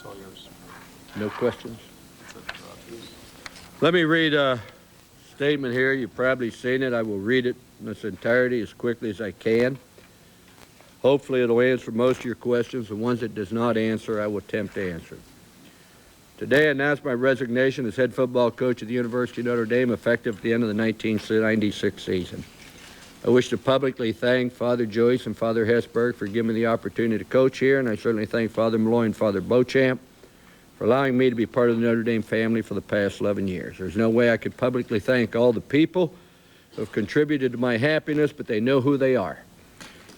all yours. No questions? Let me read a statement here. You've probably seen it. I will read it in its entirety as quickly as I can. Hopefully it'll answer most of your questions. The ones it does not answer, I will attempt to answer. Today I announce my resignation as head football coach at the University of Notre Dame, effective at the end of the 1996 season. I wish to publicly thank Father Joyce and Father Hesburgh for giving me the opportunity to coach here, and I certainly thank Father Malloy and Father Beauchamp for allowing me to be part of the Notre Dame family for the past 11 years. There's no way I could publicly thank all the people who have contributed to my happiness, but they know who they are.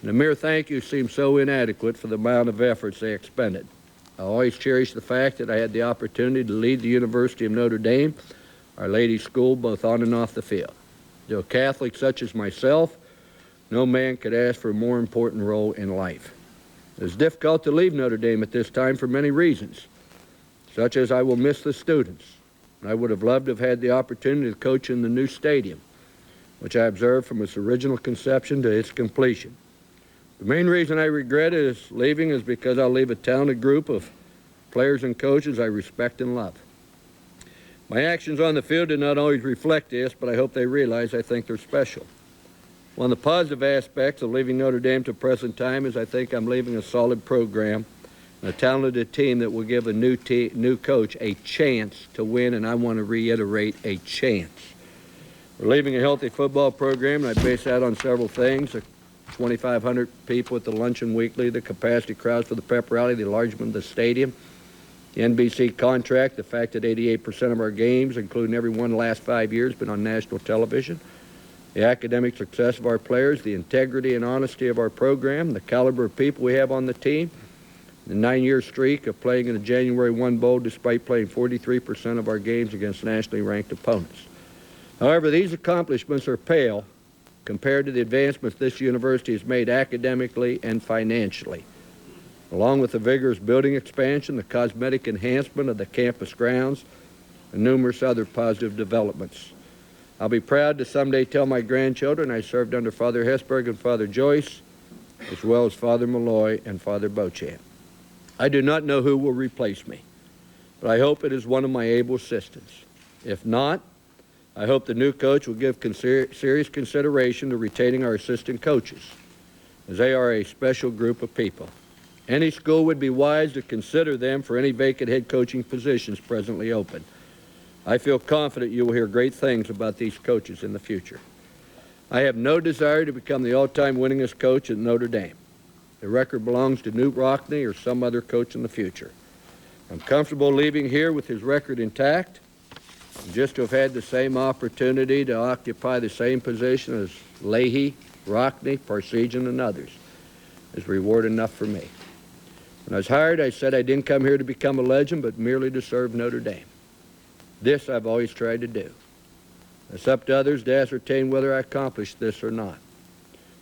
And a mere thank you seems so inadequate for the amount of efforts they expended. I always cherish the fact that I had the opportunity to lead the University of Notre Dame, Our Lady's School, both on and off the field. To a Catholic such as myself, no man could ask for a more important role in life. It is difficult to leave Notre Dame at this time for many reasons, such as I will miss the students. I would have loved to have had the opportunity to coach in the new stadium, which I observed from its original conception to its completion. The main reason I regret leaving is because I'll leave a talented group of players and coaches I respect and love. My actions on the field did not always reflect this, but I hope they realize I think they're special. One of the positive aspects of leaving Notre Dame to present time is I think I'm leaving a solid program and a talented team that will give a new coach a chance to win, and I want to reiterate, a chance. We're leaving a healthy football program, and I base that on several things. 2,500 people at the luncheon weekly, the capacity crowds for the pep rally, the enlargement of the stadium, the NBC contract, the fact that 88% of our games, including every one in the last 5 years, been on national television, the academic success of our players, the integrity and honesty of our program, the caliber of people we have on the team, the 9-year streak of playing in a January 1 bowl despite playing 43% of our games against nationally ranked opponents. However, these accomplishments are pale compared to the advancements this university has made academically and financially, along with the vigorous building expansion, the cosmetic enhancement of the campus grounds, and numerous other positive developments. I'll be proud to someday tell my grandchildren I served under Father Hesburgh and Father Joyce, as well as Father Malloy and Father Beauchamp. I do not know who will replace me, but I hope it is one of my able assistants. If not, I hope the new coach will give serious consideration to retaining our assistant coaches, as they are a special group of people. Any school would be wise to consider them for any vacant head coaching positions presently open. I feel confident you will hear great things about these coaches in the future. I have no desire to become the all-time winningest coach at Notre Dame. The record belongs to Newt Rockne or some other coach in the future. I'm comfortable leaving here with his record intact, and just to have had the same opportunity to occupy the same position as Leahy, Rockne, Parsegian, and others is reward enough for me. When I was hired, I said I didn't come here to become a legend, but merely to serve Notre Dame. This I've always tried to do. It's up to others to ascertain whether I accomplished this or not.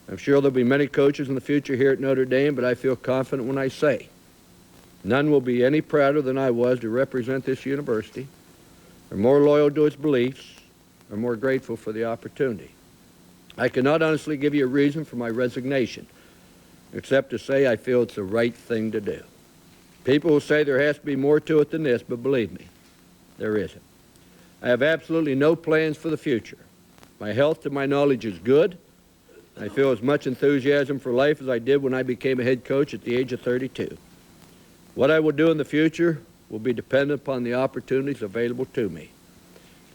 I'm sure there'll be many coaches in the future here at Notre Dame, but I feel confident when I say none will be any prouder than I was to represent this university, or more loyal to its beliefs, or more grateful for the opportunity. I cannot honestly give you a reason for my resignation, except to say I feel it's the right thing to do. People will say there has to be more to it than this, but believe me, there isn't. I have absolutely no plans for the future. My health, to my knowledge, is good. I feel as much enthusiasm for life as I did when I became a head coach at the age of 32. What I will do in the future will be dependent upon the opportunities available to me.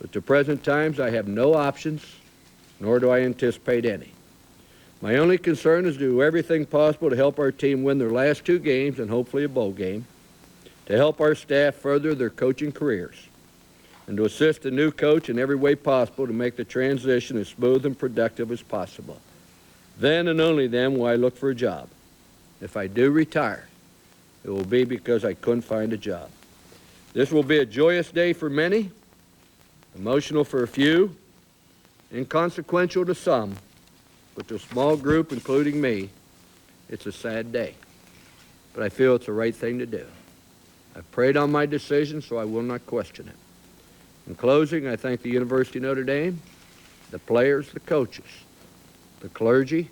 But to present times, I have no options, nor do I anticipate any. My only concern is to do everything possible to help our team win their last 2 games and hopefully a bowl game, to help our staff further their coaching careers, and to assist the new coach in every way possible to make the transition as smooth and productive as possible. Then and only then will I look for a job. If I do retire, it will be because I couldn't find a job. This will be a joyous day for many, emotional for a few, inconsequential to some, but to a small group, including me, it's a sad day. But I feel it's the right thing to do. I've prayed on my decision, so I will not question it. In closing, I thank the University of Notre Dame, the players, the coaches, the clergy,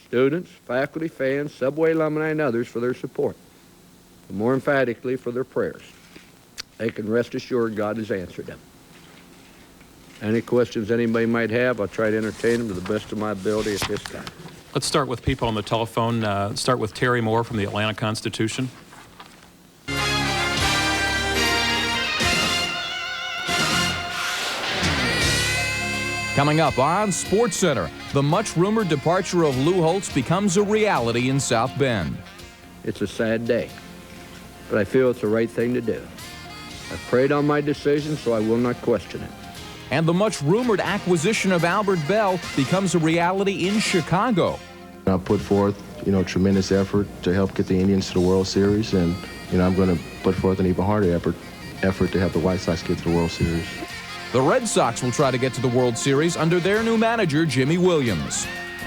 students, faculty, fans, Subway alumni, and others for their support. and more emphatically for their prayers. They can rest assured God has answered them. Any questions anybody might have, I'll try to entertain them to the best of my ability at this time. Let's start with people on the telephone. Start with Terry Moore from the Atlanta Constitution. Coming up on SportsCenter, the much-rumored departure of Lou Holtz becomes a reality in South Bend. It's a sad day, but I feel it's the right thing to do. I prayed on my decision, so I will not question it. And the much-rumored acquisition of Albert Bell becomes a reality in Chicago. I put forth, tremendous effort to help get the Indians to the World Series, and, I'm going to put forth an even harder effort to help the White Sox get to the World Series. The Red Sox will try to get to the World Series under their new manager, Jimmy Williams.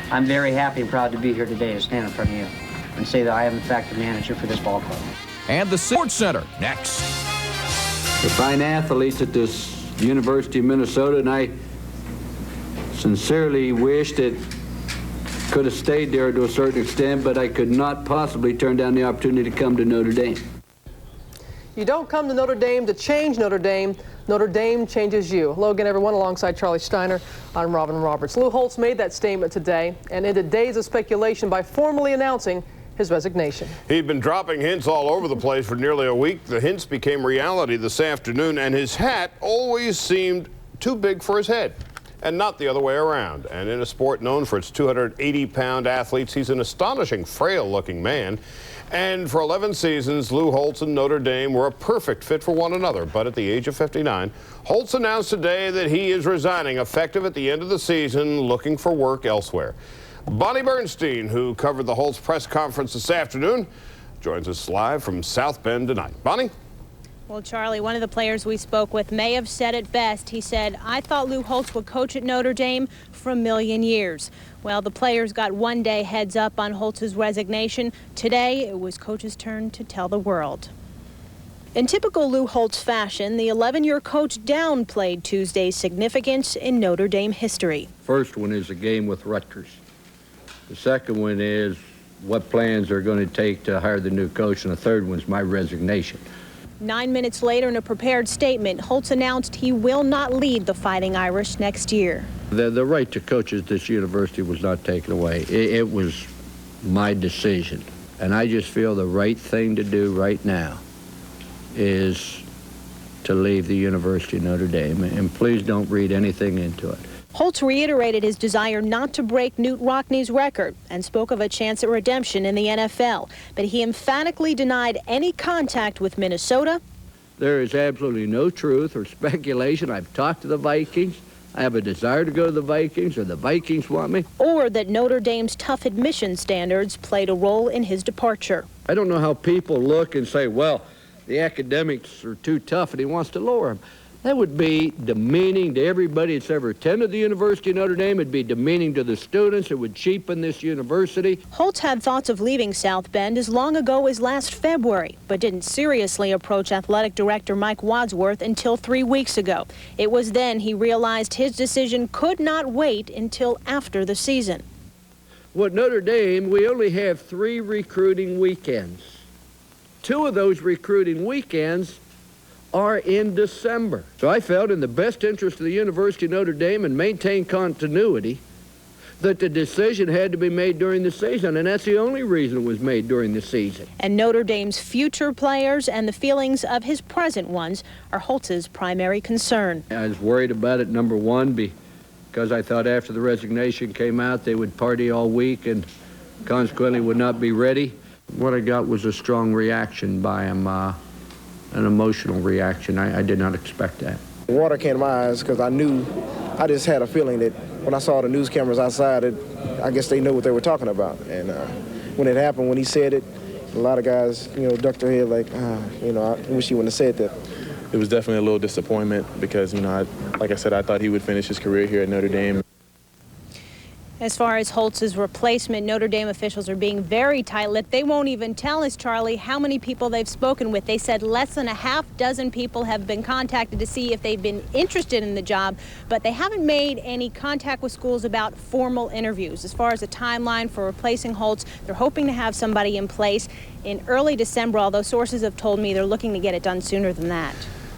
I'm very happy and proud to be here today to stand in front of you and say that I am, in fact, the manager for this ball club. And the SportsCenter next. The fine athletes at this University of Minnesota, and I sincerely wish that could have stayed there to a certain extent, but I could not possibly turn down the opportunity to come to Notre Dame. You don't come to Notre Dame to change Notre Dame. Notre Dame changes you. Hello again, everyone. Alongside Charlie Steiner, I'm Robin Roberts. Lou Holtz made that statement today and ended days of speculation by formally announcing his resignation. He'd been dropping hints all over the place for nearly a week. The hints became reality this afternoon, and his hat always seemed too big for his head, and not the other way around. And in a sport known for its 280-pound athletes, he's an astonishing, frail-looking man. And for 11 seasons, Lou Holtz and Notre Dame were a perfect fit for one another. But at the age of 59, Holtz announced today that he is resigning, effective at the end of the season, looking for work elsewhere. Bonnie Bernstein, who covered the Holtz press conference this afternoon, joins us live from South Bend tonight. Bonnie? Well, Charlie, one of the players we spoke with may have said it best. He said, "I thought Lou Holtz would coach at Notre Dame for a million years." Well, the players got one day heads up on Holtz's resignation. Today, it was coach's turn to tell the world. In typical Lou Holtz fashion, the 11-year coach downplayed Tuesday's significance in Notre Dame history. First one is a game with Rutgers. The second one is what plans are going to take to hire the new coach, and the third one is my resignation. 9 minutes later, in a prepared statement, Holtz announced he will not lead the Fighting Irish next year. The right to coach at this university was not taken away. It was my decision. And I just feel the right thing to do right now is to leave the University of Notre Dame. And please don't read anything into it. Holtz reiterated his desire not to break Knute Rockne's record and spoke of a chance at redemption in the NFL. But he emphatically denied any contact with Minnesota. There is absolutely no truth or speculation. I've talked to the Vikings. I have a desire to go to the Vikings, or the Vikings want me. Or that Notre Dame's tough admission standards played a role in his departure. I don't know how people look and say, well, the academics are too tough and he wants to lower them. That would be demeaning to everybody that's ever attended the University of Notre Dame. It'd be demeaning to the students. It would cheapen this university. Holtz had thoughts of leaving South Bend as long ago as last February, but didn't seriously approach athletic director Mike Wadsworth until 3 weeks ago. It was then he realized his decision could not wait until after the season. Well, at Notre Dame, we only have 3 recruiting weekends. 2 of those recruiting weekends are in December. So I felt in the best interest of the University of Notre Dame and maintain continuity that the decision had to be made during the season, and that's the only reason it was made during the season. And Notre Dame's future players and the feelings of his present ones are Holtz's primary concern. I was worried about it, number one, because I thought after the resignation came out they would party all week and consequently would not be ready. What I got was a strong reaction by him. An emotional reaction. I did not expect that. Water came to my eyes because I just had a feeling that when I saw the news cameras outside, I guess they know what they were talking about. And when it happened, when he said it, a lot of guys, ducked their head like, I wish he wouldn't have said that. It was definitely a little disappointment because, like I said, I thought he would finish his career here at Notre Dame. As far as Holtz's replacement, Notre Dame officials are being very tight-lipped. They won't even tell us, Charlie, how many people they've spoken with. They said less than a half dozen people have been contacted to see if they've been interested in the job, but they haven't made any contact with schools about formal interviews. As far as a timeline for replacing Holtz, they're hoping to have somebody in place in early December, although sources have told me they're looking to get it done sooner than that.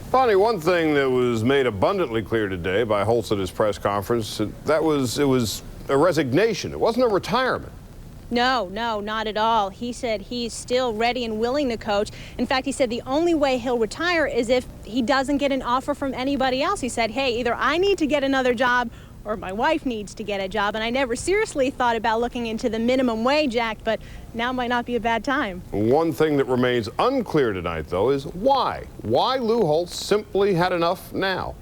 Bonnie, one thing that was made abundantly clear today by Holtz at his press conference, it was a resignation. It wasn't a retirement. No, not at all. He said he's still ready and willing to coach. In fact, he said the only way he'll retire is if he doesn't get an offer from anybody else. He said, hey, either I need to get another job or my wife needs to get a job. And I never seriously thought about looking into the minimum wage act, but now might not be a bad time. One thing that remains unclear tonight, though, is why. Why Lou Holtz simply had enough now.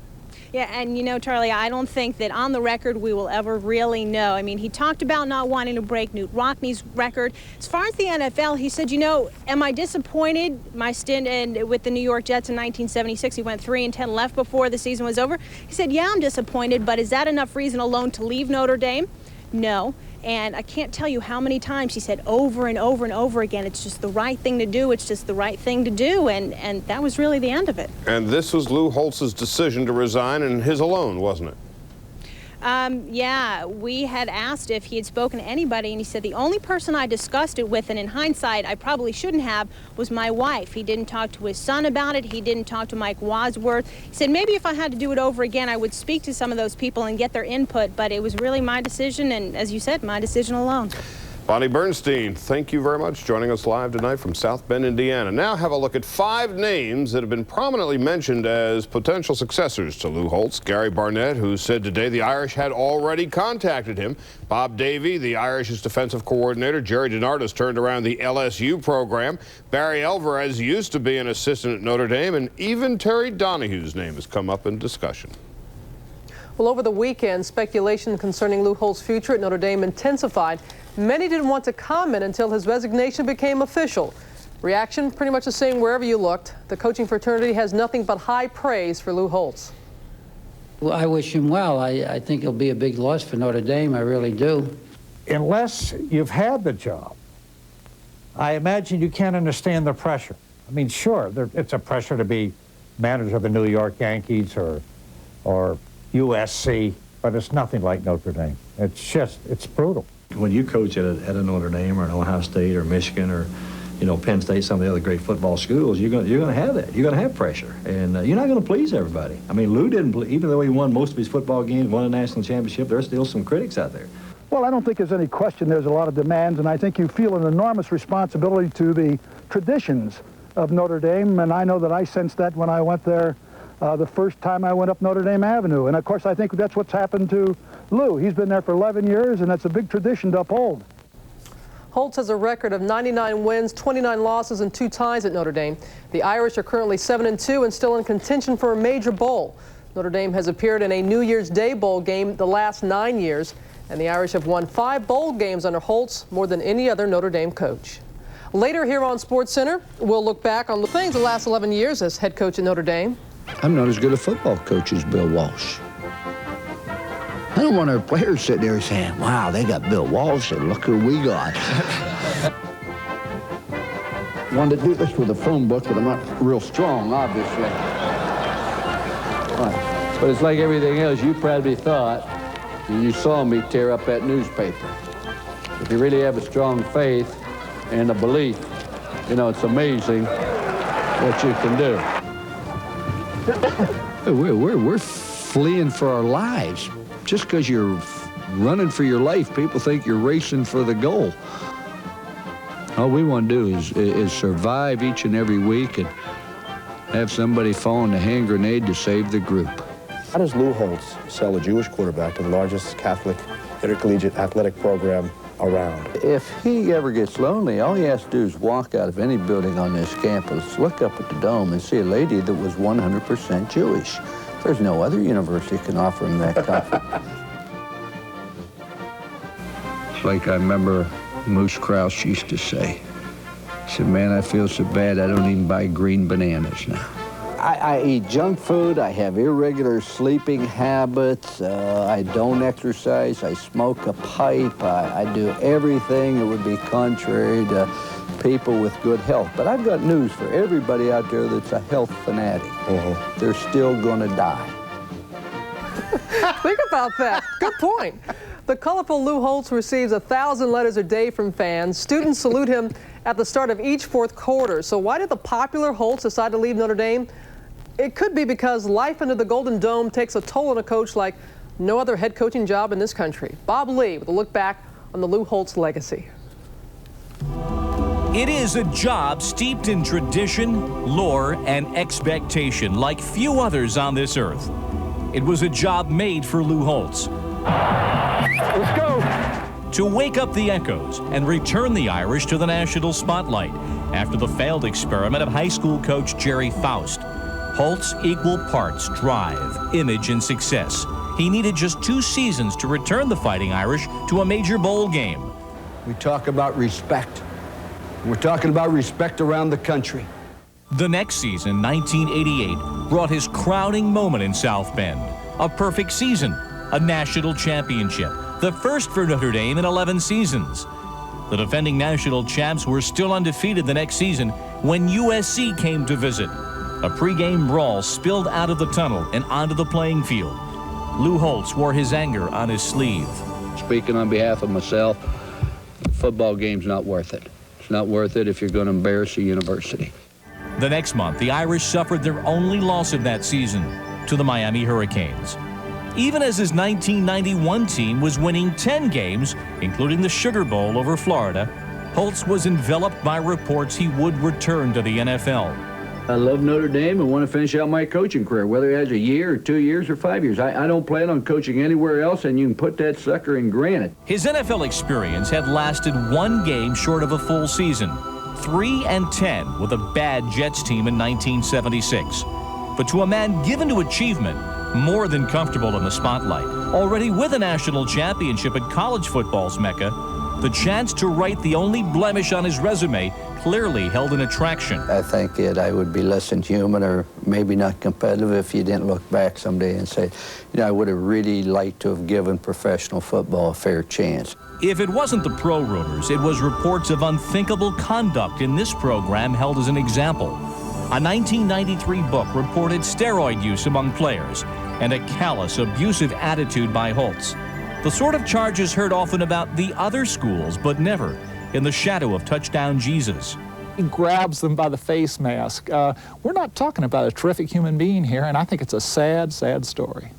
Yeah, and you know, Charlie, I don't think that on the record we will ever really know. I mean, he talked about not wanting to break Knute Rockne's record. As far as the NFL, he said, you know, am I disappointed? My stint with the New York Jets in 1976, he went 3-10 left before the season was over. He said, yeah, I'm disappointed, but is that enough reason alone to leave Notre Dame? No. And I can't tell you how many times he said over and over and over again, it's just the right thing to do, it's just the right thing to do, and that was really the end of it. And this was Lou Holtz's decision to resign, and his alone, wasn't it? Yeah, we had asked if he had spoken to anybody, and he said the only person I discussed it with, and in hindsight I probably shouldn't have, was my wife. He didn't talk to his son about it. He didn't talk to Mike Wadsworth. He said maybe if I had to do it over again, I would speak to some of those people and get their input, but it was really my decision, and as you said, my decision alone. Bonnie Bernstein, thank you very much, joining us live tonight from South Bend, Indiana. Now have a look at 5 names that have been prominently mentioned as potential successors to Lou Holtz. Gary Barnett, who said today the Irish had already contacted him. Bob Davie, the Irish's defensive coordinator. Jerry DiNardo's turned around the LSU program. Barry Alvarez used to be an assistant at Notre Dame, and even Terry Donahue's name has come up in discussion. Well, over the weekend, speculation concerning Lou Holtz's future at Notre Dame intensified. Many didn't want to comment until his resignation became official. Reaction pretty much the same wherever you looked. The coaching fraternity has nothing but high praise for Lou Holtz. Well, I wish him well. I think it'll be a big loss for Notre Dame. I really do. Unless you've had the job, I imagine you can't understand the pressure. I mean, sure, it's a pressure to be manager of the New York Yankees or USC, but it's nothing like Notre Dame. It's brutal. When you coach at a Notre Dame or an Ohio State or Michigan or, you know, Penn State, some of the other great football schools, you're going to have that. You're going to have pressure, and you're not going to please everybody. I mean, Lou didn't, even though he won most of his football games, won a national championship, there's still some critics out there. Well, I don't think there's any question there's a lot of demands, and I think you feel an enormous responsibility to the traditions of Notre Dame, and I know that I sensed that when I went there the first time I went up Notre Dame Avenue. And of course, I think that's what's happened to Lou. He's been there for 11 years, and that's a big tradition to uphold. Holtz has a record of 99 wins, 29 losses, and 2 ties at Notre Dame. The Irish are currently 7-2 and still in contention for a major bowl. Notre Dame has appeared in a New Year's Day bowl game the last 9 years, and the Irish have won 5 bowl games under Holtz, more than any other Notre Dame coach. Later here on SportsCenter, we'll look back on the things the last 11 years as head coach at Notre Dame. I'm not as good a football coach as Bill Walsh. I don't want our players sitting there saying, wow, they got Bill Walsh, and look who we got. Wanted to do this with a phone book, but I'm not real strong, obviously. Right. But it's like everything else, you probably thought, and you saw me tear up that newspaper. If you really have a strong faith and a belief, you know, it's amazing what you can do. We're fleeing for our lives. Just because you're running for your life, people think you're racing for the goal. All we want to do is survive each and every week and have somebody fall in a hand grenade to save the group. How does Lou Holtz sell a Jewish quarterback to the largest Catholic intercollegiate athletic program around? If he ever gets lonely, all he has to do is walk out of any building on this campus, look up at the dome, and see a lady that was 100% Jewish. There's no other university can offer him that comfort. It's like I remember Moose Krause used to say. He said, man, I feel so bad I don't even buy green bananas now. I eat junk food, I have irregular sleeping habits, I don't exercise, I smoke a pipe, I do everything that would be contrary to people with good health. But I've got news for everybody out there that's a health fanatic. They're still gonna die. Think about that. Good point. The colorful Lou Holtz receives 1,000 letters a day from fans. Students salute him at the start of each fourth quarter. So why did the popular Holtz decide to leave Notre Dame? It could be because life under the Golden Dome takes a toll on a coach like no other head coaching job in this country. Bob Lee with a look back on the Lou Holtz legacy. It is a job steeped in tradition, lore, and expectation like few others on this earth. It was a job made for Lou Holtz. Let's go. To wake up the echoes and return the Irish to the national spotlight after the failed experiment of high school coach Jerry Faust. Holtz equal parts drive, image, and success. He needed just 2 seasons to return the Fighting Irish to a major bowl game. We talk about respect. We're talking about respect around the country. The next season, 1988, brought his crowning moment in South Bend. A perfect season, a national championship, the first for Notre Dame in 11 seasons. The defending national champs were still undefeated the next season when USC came to visit. A pregame brawl spilled out of the tunnel and onto the playing field. Lou Holtz wore his anger on his sleeve. Speaking on behalf of myself, the football game's not worth it. It's not worth it if you're going to embarrass a university. The next month, the Irish suffered their only loss of that season to the Miami Hurricanes. Even as his 1991 team was winning 10 games, including the Sugar Bowl over Florida, Holtz was enveloped by reports he would return to the NFL. I love Notre Dame and want to finish out my coaching career, whether it has a year or 2 years or 5 years. I don't plan on coaching anywhere else, and you can put that sucker in granite. His NFL experience had lasted 1 game short of a full season, 3-10 with a bad Jets team in 1976. But to a man given to achievement, more than comfortable in the spotlight, already with a national championship at college football's mecca, the chance to write the only blemish on his resume clearly held an attraction. I think I would be less than human, or maybe not competitive, if you didn't look back someday and say, you know, I would have really liked to have given professional football a fair chance. If it wasn't the pro rumors, it was reports of unthinkable conduct in this program held as an example. A 1993 book reported steroid use among players and a callous, abusive attitude by Holtz. The sort of charges heard often about the other schools, but never in the shadow of Touchdown Jesus. He grabs them by the face mask. We're not talking about a terrific human being here, and I think it's a sad, sad story.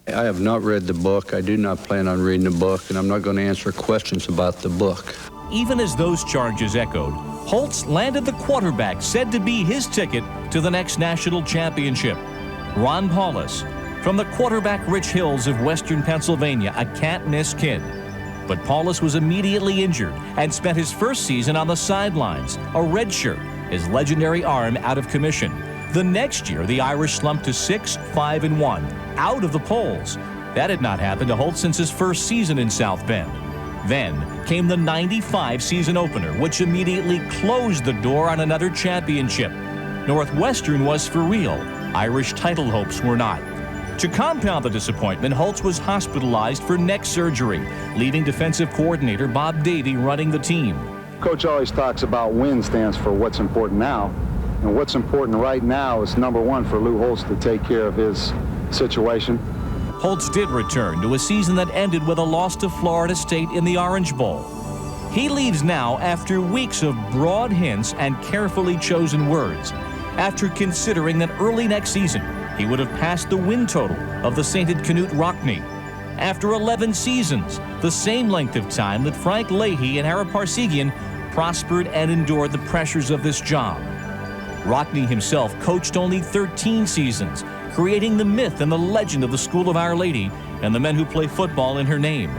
I have not read the book. I do not plan on reading the book, and I'm not going to answer questions about the book. Even as those charges echoed, Holtz landed the quarterback said to be his ticket to the next national championship, Ron Paulus, from the quarterback-rich hills of western Pennsylvania, a can't-miss kid. But Paulus was immediately injured and spent his first season on the sidelines, a redshirt, his legendary arm out of commission. The next year, the Irish slumped to 6-5-1, out of the polls. That had not happened to Holtz since his first season in South Bend. Then came the '95 season opener, which immediately closed the door on another championship. Northwestern was for real. Irish title hopes were not. To compound the disappointment, Holtz was hospitalized for neck surgery, leaving defensive coordinator Bob Davie running the team. Coach always talks about win stands for what's important now. And what's important right now is, number one, for Lou Holtz to take care of his situation. Holtz did return to a season that ended with a loss to Florida State in the Orange Bowl. He leaves now after weeks of broad hints and carefully chosen words, after considering that early next season he would have passed the win total of the sainted Knute Rockne. After 11 seasons, the same length of time that Frank Leahy and Ara Parseghian prospered and endured the pressures of this job. Rockne himself coached only 13 seasons, creating the myth and the legend of the School of Our Lady and the men who play football in her name.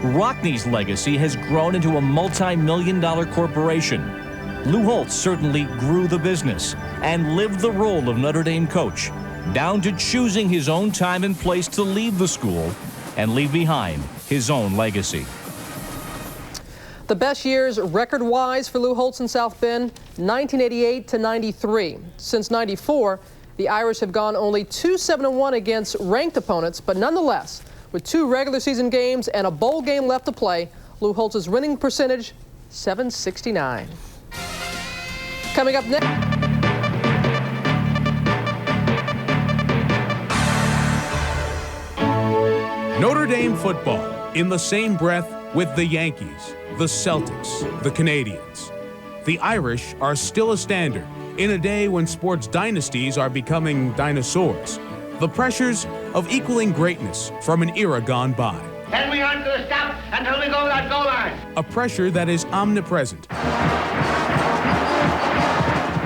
Rockne's legacy has grown into a multi-million-dollar corporation. Lou Holtz certainly grew the business and lived the role of Notre Dame coach, down to choosing his own time and place to leave the school and leave behind his own legacy. The best years record-wise for Lou Holtz in South Bend, 1988 to 93. Since 94, The Irish have gone only 2-7-1 against ranked opponents, but nonetheless, with 2 regular season games and a bowl game left to play, Lou Holtz's winning percentage, .769. Coming up next. Notre Dame football in the same breath with the Yankees, the Celtics, the Canadians. The Irish are still a standard in a day when sports dynasties are becoming dinosaurs. The pressures of equaling greatness from an era gone by. And we aren't going to stop until we go to that goal line. A pressure that is omnipresent.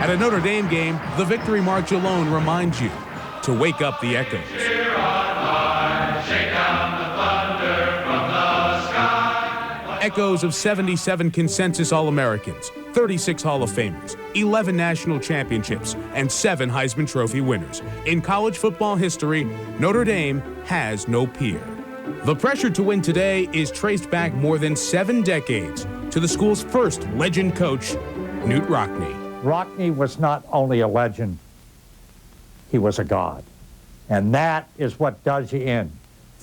At a Notre Dame game, the victory march alone reminds you to wake up the echoes. Echoes of 77 consensus All-Americans, 36 Hall of Famers, 11 national championships, and 7 Heisman Trophy winners. In college football history, Notre Dame has no peer. The pressure to win today is traced back more than 7 decades to the school's first legend coach, Knute Rockne. Rockne was not only a legend, he was a god. And that is what does you in.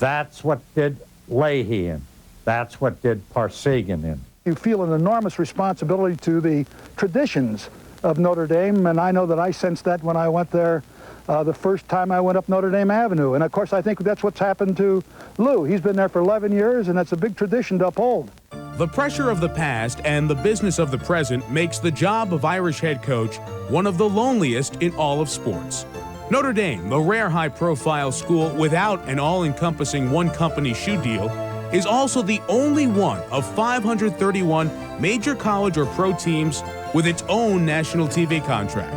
That's what did Leahy in. That's what did Parsegan in. You feel an enormous responsibility to the traditions of Notre Dame, and I know that I sensed that when I went there the first time I went up Notre Dame Avenue. And of course, I think that's what's happened to Lou. He's been there for 11 years, and that's a big tradition to uphold. The pressure of the past and the business of the present makes the job of Irish head coach one of the loneliest in all of sports. Notre Dame, the rare high-profile school without an all-encompassing one-company shoe deal, is also the only one of 531 major college or pro teams with its own national TV contract.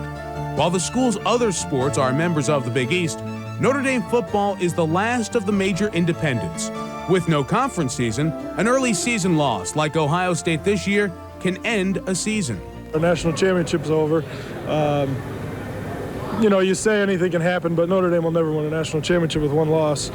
While the school's other sports are members of the Big East, Notre Dame football is the last of the major independents. With no conference season, an early season loss like Ohio State this year can end a season. The national championship's over. You know, you say anything can happen, but Notre Dame will never win a national championship with one loss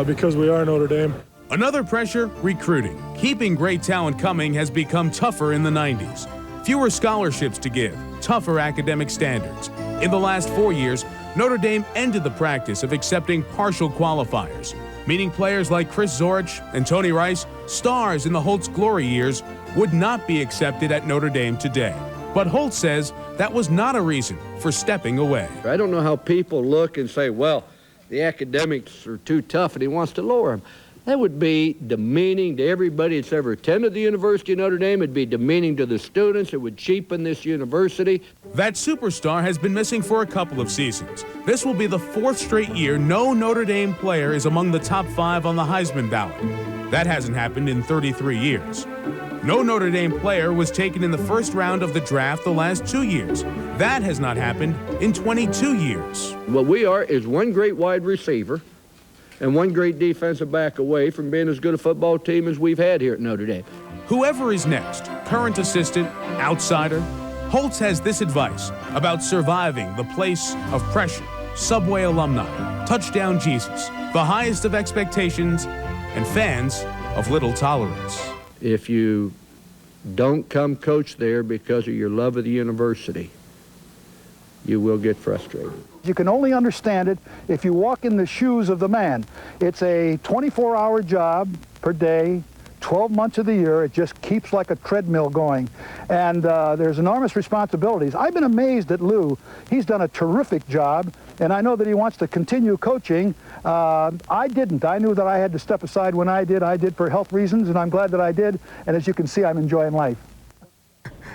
because we are Notre Dame. Another pressure, recruiting. Keeping great talent coming has become tougher in the 90s. Fewer scholarships to give, tougher academic standards. In the last 4 years, Notre Dame ended the practice of accepting partial qualifiers, meaning players like Chris Zorich and Tony Rice, stars in the Holtz glory years, would not be accepted at Notre Dame today. But Holtz says that was not a reason for stepping away. I don't know how people look and say, well, the academics are too tough and he wants to lower them. That would be demeaning to everybody that's ever attended the University of Notre Dame. It'd be demeaning to the students. It would cheapen this university. That superstar has been missing for a couple of seasons. This will be the 4th straight year no Notre Dame player is among the top 5 on the Heisman ballot. That hasn't happened in 33 years. No Notre Dame player was taken in the first round of the draft the last 2 years. That has not happened in 22 years. What we are is one great wide receiver and one great defensive back away from being as good a football team as we've had here at Notre Dame. Whoever is next, current assistant, outsider, Holtz has this advice about surviving the place of pressure, Subway alumni, touchdown Jesus, the highest of expectations, and fans of little tolerance. If you don't come coach there because of your love of the university, you will get frustrated. You can only understand it if you walk in the shoes of the man. It's a 24-hour job per day, 12 months of the year. It just keeps like a treadmill going. And there's enormous responsibilities. I've been amazed at Lou. He's done a terrific job, and I know that he wants to continue coaching. I didn't. I knew that I had to step aside when I did. I did for health reasons, and I'm glad that I did. And as you can see, I'm enjoying life.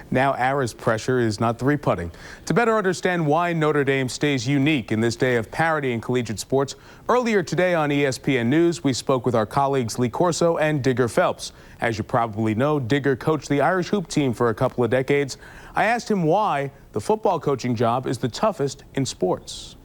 Now Ara's pressure is not 3-putting. To better understand why Notre Dame stays unique in this day of parity in collegiate sports, earlier today on ESPN News, we spoke with our colleagues Lee Corso and Digger Phelps. As you probably know, Digger coached the Irish hoop team for a couple of decades. I asked him why the football coaching job is the toughest in sports.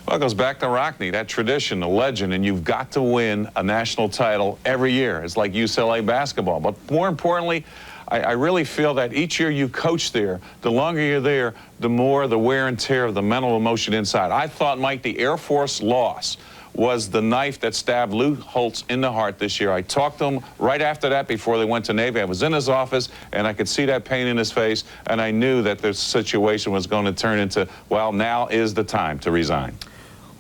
Well, it goes back to Rockne, that tradition, a legend, and you've got to win a national title every year. It's like UCLA basketball. But more importantly, I really feel that each year you coach there, the longer you're there, the more the wear and tear of the mental emotion inside. I thought, Mike, the Air Force loss was the knife that stabbed Lou Holtz in the heart this year. I talked to him right after that before they went to Navy. I was in his office, and I could see that pain in his face, and I knew that the situation was going to turn into, well, now is the time to resign.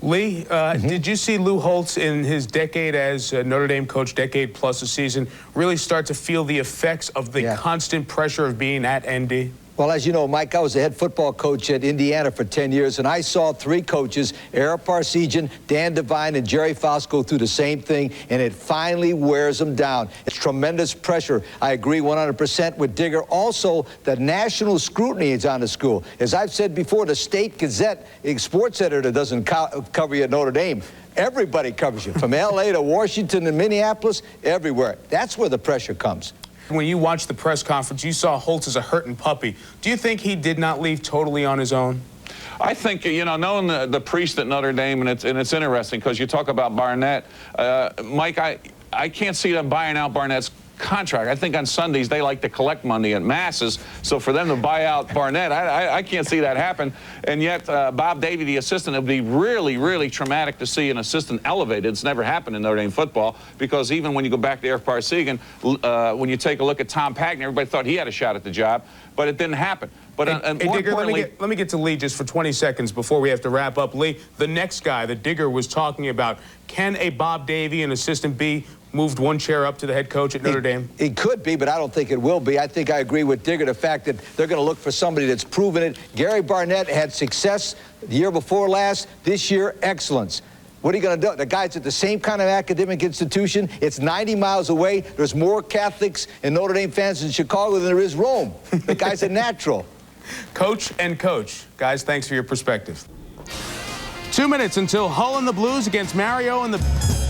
Lee, did you see Lou Holtz in his decade as Notre Dame coach, decade plus a season, really start to feel the effects of the constant pressure of being at ND? Well, as you know, Mike, I was the head football coach at Indiana for 10 years, and I saw 3 coaches, Ara Parseghian, Dan Devine, and Jerry Faust, go through the same thing, and it finally wears them down. It's tremendous pressure. I agree 100% with Digger. Also, the national scrutiny is on the school. As I've said before, the State Gazette sports editor doesn't cover you at Notre Dame. Everybody covers you, from L.A. to Washington and Minneapolis, everywhere. That's where the pressure comes. When you watched the press conference, you saw Holtz as a hurting puppy. Do you think he did not leave totally on his own? I think, you know, knowing the priest at Notre Dame, and it's interesting because you talk about Barnett. Mike, I can't see them buying out Barnett's contract. I think on Sundays they like to collect money at masses, so for them to buy out Barnett, I can't see that happen. And yet Bob Davie, the assistant, it would be really, really traumatic to see an assistant elevated. It's never happened in Notre Dame football, because even when you go back to Ara Parseghian, when you take a look at Tom Packner, everybody thought he had a shot at the job, but it didn't happen. But more Digger, importantly, let me get to Lee just for 20 seconds before we have to wrap up. Lee, the next guy that Digger was talking about, can a Bob Davie, an assistant, be moved one chair up to the head coach at Notre Dame? It could be, but I don't think it will be. I think I agree with Digger, the fact that they're going to look for somebody that's proven it. Gary Barnett had success the year before last. This year, excellence. What are you going to do? The guy's at the same kind of academic institution. It's 90 miles away. There's more Catholics and Notre Dame fans in Chicago than there is Rome. The guy's a natural. Coach and coach. Guys, thanks for your perspective. 2 minutes until Hull and the Blues against Mario and the...